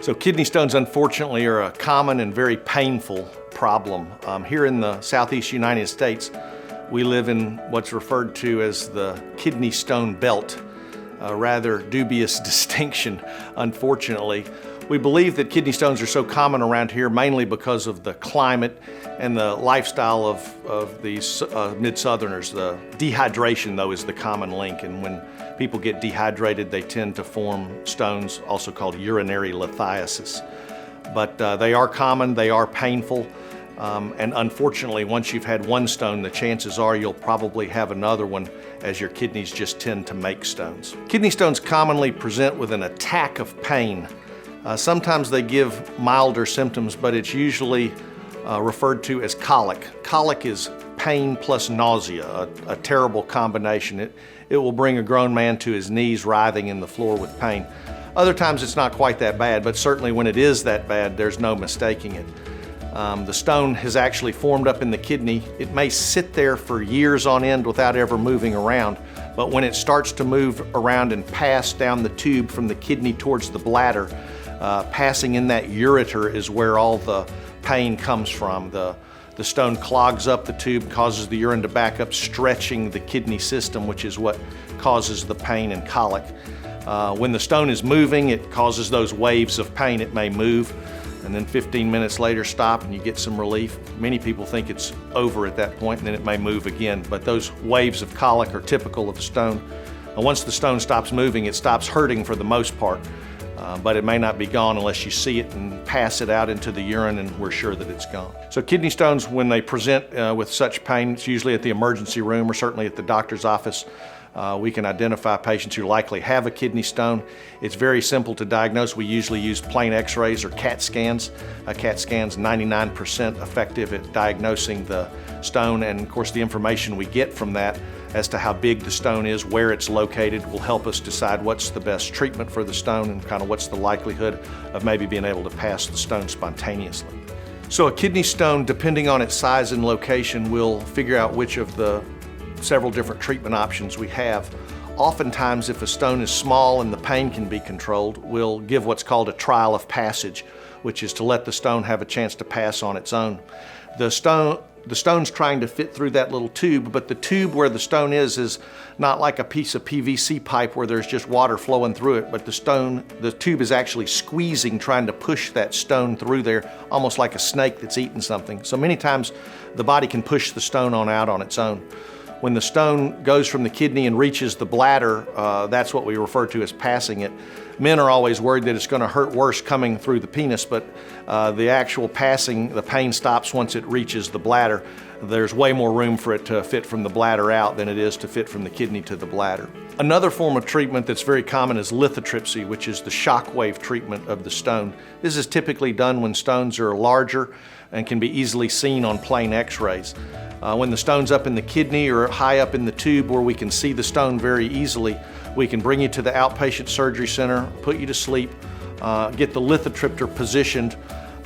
So kidney stones, unfortunately, are a common and very painful problem. Here in the southeast United States, we live in what's referred to as the kidney stone belt, a rather dubious distinction, unfortunately. We believe that kidney stones are so common around here mainly because of the climate and the lifestyle of these mid-southerners. The dehydration, though, is the common link, and when people get dehydrated, they tend to form stones, also called urinary lithiasis. But they are common, they are painful, and unfortunately, once you've had one stone, the chances are you'll probably have another one, as your kidneys just tend to make stones. Kidney stones commonly present with an attack of pain. Sometimes they give milder symptoms, but it's usually referred to as colic. Colic is pain plus nausea, a terrible combination. It will bring a grown man to his knees writhing in the floor with pain. Other times it's not quite that bad, but certainly when it is that bad, there's no mistaking it. The stone has actually formed up in the kidney. It may sit there for years on end without ever moving around, but when it starts to move around and pass down the tube from the kidney towards the bladder, passing in that ureter is where all the pain comes from. The stone clogs up the tube, causes the urine to back up, stretching the kidney system, which is what causes the pain and colic. When the stone is moving, it causes those waves of pain. It may move, and then 15 minutes later stop and you get some relief. Many people think it's over at that point, and then it may move again, but those waves of colic are typical of the stone. Once the stone stops moving, it stops hurting for the most part. But it may not be gone unless you see it and pass it out into the urine, and we're sure that it's gone. So kidney stones, when they present with such pain, it's usually at the emergency room or certainly at the doctor's office. We can identify patients who likely have a kidney stone. It's very simple to diagnose. We usually use plain x-rays or CAT scans. A CAT scan's 99% effective at diagnosing the stone, and of course the information we get from that as to how big the stone is, where it's located, will help us decide what's the best treatment for the stone and kind of what's the likelihood of maybe being able to pass the stone spontaneously. So a kidney stone, depending on its size and location, will figure out which of the several different treatment options we have. Oftentimes, if a stone is small and the pain can be controlled, we'll give what's called a trial of passage, which is to let the stone have a chance to pass on its own. The stone's trying to fit through that little tube, but the tube where the stone is not like a piece of PVC pipe where there's just water flowing through it, but the tube is actually squeezing, trying to push that stone through there, almost like a snake that's eaten something. So many times the body can push the stone on out on its own. When the stone goes from the kidney and reaches the bladder, that's what we refer to as passing it. Men are always worried that it's going to hurt worse coming through the penis, but the actual passing, the pain stops once it reaches the bladder. There's way more room for it to fit from the bladder out than it is to fit from the kidney to the bladder. Another form of treatment that's very common is lithotripsy, which is the shockwave treatment of the stone. This is typically done when stones are larger and can be easily seen on plain x-rays. When the stone's up in the kidney or high up in the tube where we can see the stone very easily, we can bring you to the outpatient surgery center, put you to sleep, get the lithotripter positioned.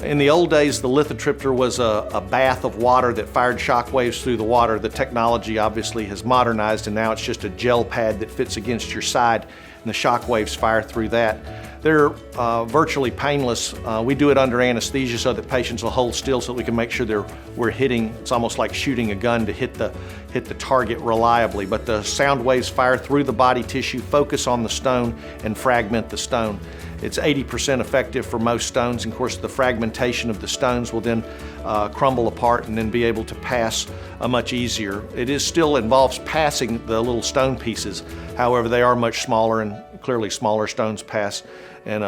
In the old days, the lithotripter was a bath of water that fired shock waves through the water. The technology obviously has modernized, and now it's just a gel pad that fits against your side, and the shock waves fire through that. They're virtually painless. We do it under anesthesia so that patients will hold still so that we can make sure we're hitting. It's almost like shooting a gun to hit the target reliably. But the sound waves fire through the body tissue, focus on the stone, and fragment the stone. It's 80% effective for most stones. And of course, the fragmentation of the stones will then crumble apart and then be able to pass much easier. It still involves passing the little stone pieces. However, they are much smaller, and clearly smaller stones pass and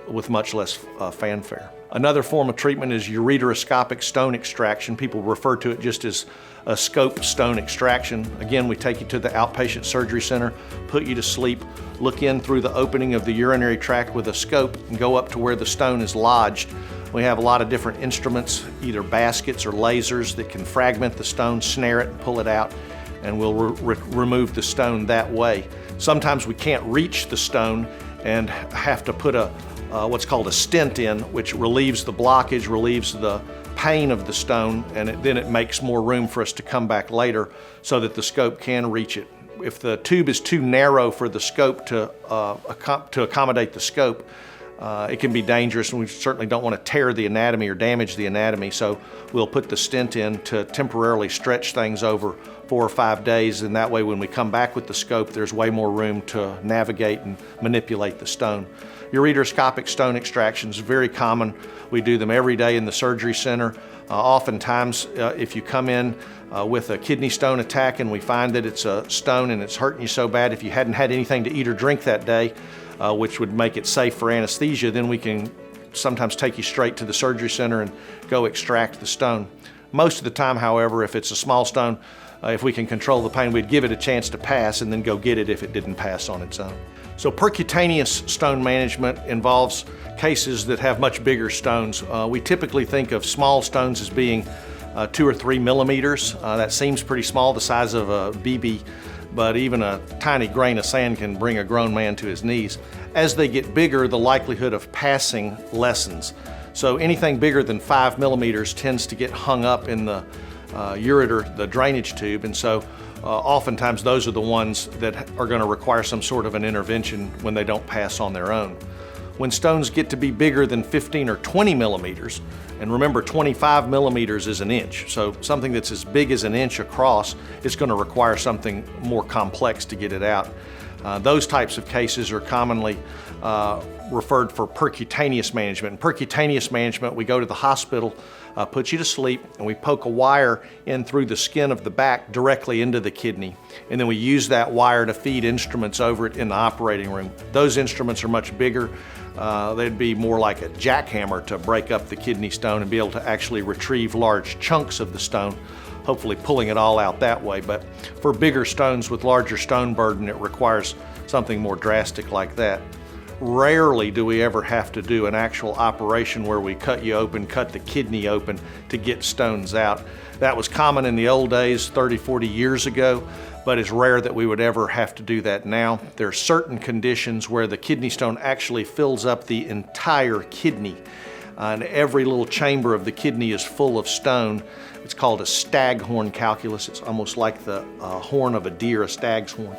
with much less fanfare. Another form of treatment is ureteroscopic stone extraction. People refer to it just as a scope stone extraction. Again, we take you to the outpatient surgery center, put you to sleep, look in through the opening of the urinary tract with a scope, and go up to where the stone is lodged. We have a lot of different instruments, either baskets or lasers, that can fragment the stone, snare it, and pull it out, and we'll remove the stone that way. Sometimes we can't reach the stone and have to put what's called a stent in, which relieves the blockage, relieves the pain of the stone, and then it makes more room for us to come back later so that the scope can reach it. If the tube is too narrow for the scope to accommodate the scope, It can be dangerous, and we certainly don't want to tear the anatomy or damage the anatomy, so we'll put the stent in to temporarily stretch things over 4 or 5 days, and that way when we come back with the scope, there's way more room to navigate and manipulate the stone. Ureteroscopic stone extractions, very common. We do them every day in the surgery center. Oftentimes, if you come in with a kidney stone attack and we find that it's a stone and it's hurting you so bad, if you hadn't had anything to eat or drink that day, which would make it safe for anesthesia, then we can sometimes take you straight to the surgery center and go extract the stone. Most of the time, however, if it's a small stone, if we can control the pain, we'd give it a chance to pass and then go get it if it didn't pass on its own. So percutaneous stone management involves cases that have much bigger stones. We typically think of small stones as being 2 or 3 millimeters. That seems pretty small, the size of a BB, but even a tiny grain of sand can bring a grown man to his knees. As they get bigger, the likelihood of passing lessens. So anything bigger than 5 millimeters tends to get hung up in the ureter, the drainage tube, and so oftentimes those are the ones that are going to require some sort of an intervention when they don't pass on their own. When stones get to be bigger than 15 or 20 millimeters, and remember 25 millimeters is an inch, so something that's as big as an inch across is going to require something more complex to get it out. Those types of cases are commonly referred for percutaneous management. In percutaneous management, we go to the hospital, put you to sleep, and we poke a wire in through the skin of the back directly into the kidney. And then we use that wire to feed instruments over it in the operating room. Those instruments are much bigger. They'd be more like a jackhammer to break up the kidney stone and be able to actually retrieve large chunks of the stone, hopefully pulling it all out that way. But for bigger stones with larger stone burden, it requires something more drastic like that. Rarely do we ever have to do an actual operation where we cut you open, cut the kidney open to get stones out. That was common in the old days, 30, 40 years ago, but it's rare that we would ever have to do that now. There are certain conditions where the kidney stone actually fills up the entire kidney, and every little chamber of the kidney is full of stone. It's called a staghorn calculus. It's almost like the horn of a deer, a stag's horn.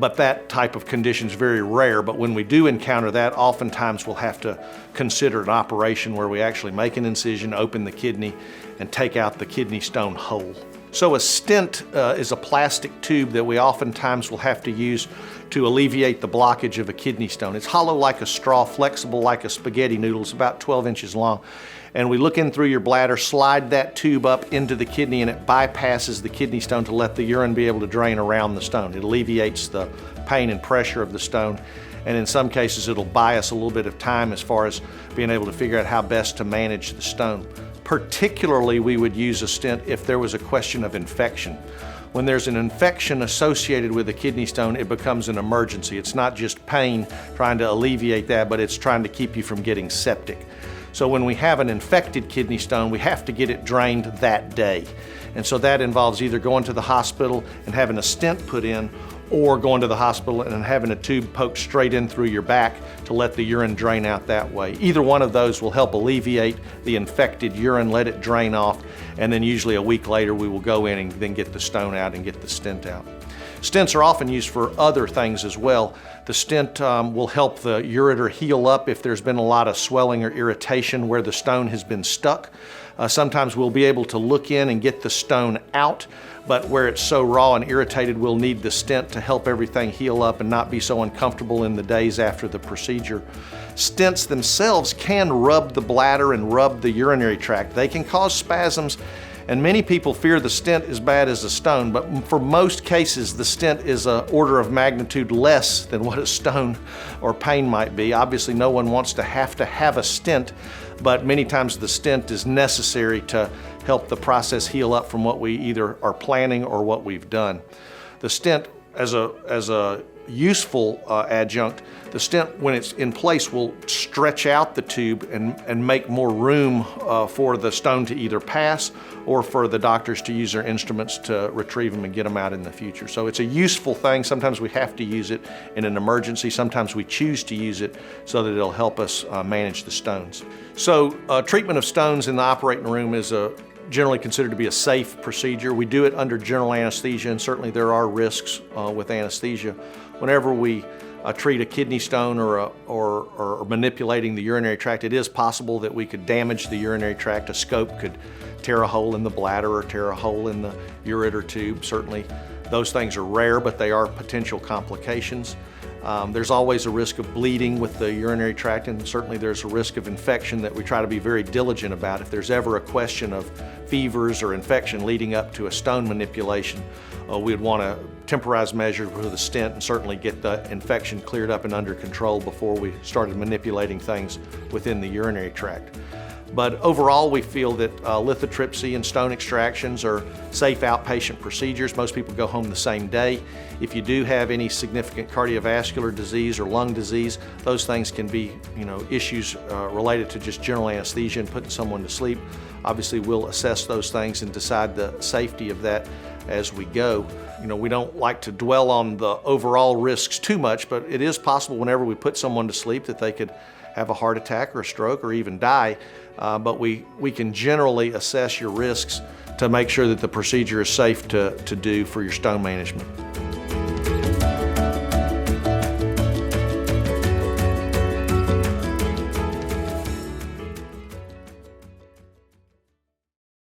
But that type of condition is very rare, but when we do encounter that, oftentimes we'll have to consider an operation where we actually make an incision, open the kidney, and take out the kidney stone whole. So a stent is a plastic tube that we oftentimes will have to use to alleviate the blockage of a kidney stone. It's hollow like a straw, flexible like a spaghetti noodle. It's about 12 inches long. And we look in through your bladder, slide that tube up into the kidney, and it bypasses the kidney stone to let the urine be able to drain around the stone. It alleviates the pain and pressure of the stone, and in some cases it'll buy us a little bit of time as far as being able to figure out how best to manage the stone. Particularly, we would use a stent if there was a question of infection. When there's an infection associated with a kidney stone, it becomes an emergency. It's not just pain trying to alleviate that, but it's trying to keep you from getting septic. So when we have an infected kidney stone, we have to get it drained that day. And so that involves either going to the hospital and having a stent put in, or going to the hospital and having a tube poked straight in through your back to let the urine drain out that way. Either one of those will help alleviate the infected urine, let it drain off, and then usually a week later we will go in and then get the stone out and get the stent out. Stents are often used for other things as well. The stent will help the ureter heal up if there's been a lot of swelling or irritation where the stone has been stuck. Sometimes we'll be able to look in and get the stone out, but where it's so raw and irritated, we'll need the stent to help everything heal up and not be so uncomfortable in the days after the procedure. Stents themselves can rub the bladder and rub the urinary tract. They can cause spasms, and many people fear the stent as bad as a stone, but for most cases, the stent is an order of magnitude less than what a stone or pain might be. Obviously, no one wants to have a stent, but many times the stent is necessary to help the process heal up from what we either are planning or what we've done. The stent, as a useful adjunct, the stent, when it's in place, will stretch out the tube and make more room for the stone to either pass or for the doctors to use their instruments to retrieve them and get them out in the future. So it's a useful thing. Sometimes we have to use it in an emergency. Sometimes we choose to use it so that it'll help us manage the stones. So treatment of stones in the operating room is a generally considered to be a safe procedure. We do it under general anesthesia, and certainly there are risks with anesthesia. Whenever we treat a kidney stone or manipulating the urinary tract, it is possible that we could damage the urinary tract. A scope could tear a hole in the bladder or tear a hole in the ureter tube. Certainly those things are rare, but they are potential complications. There's always a risk of bleeding with the urinary tract, and certainly there's a risk of infection that we try to be very diligent about. If there's ever a question of fevers or infection leading up to a stone manipulation, we'd want to temporize measures with a stent and certainly get the infection cleared up and under control before we started manipulating things within the urinary tract. But overall, we feel that lithotripsy and stone extractions are safe outpatient procedures. Most people go home the same day. If you do have any significant cardiovascular disease or lung disease, those things can be, issues related to just general anesthesia and putting someone to sleep. Obviously, we'll assess those things and decide the safety of that as we go. We don't like to dwell on the overall risks too much, but it is possible whenever we put someone to sleep that they could have a heart attack or a stroke or even die. But we can generally assess your risks to make sure that the procedure is safe to do for your stone management.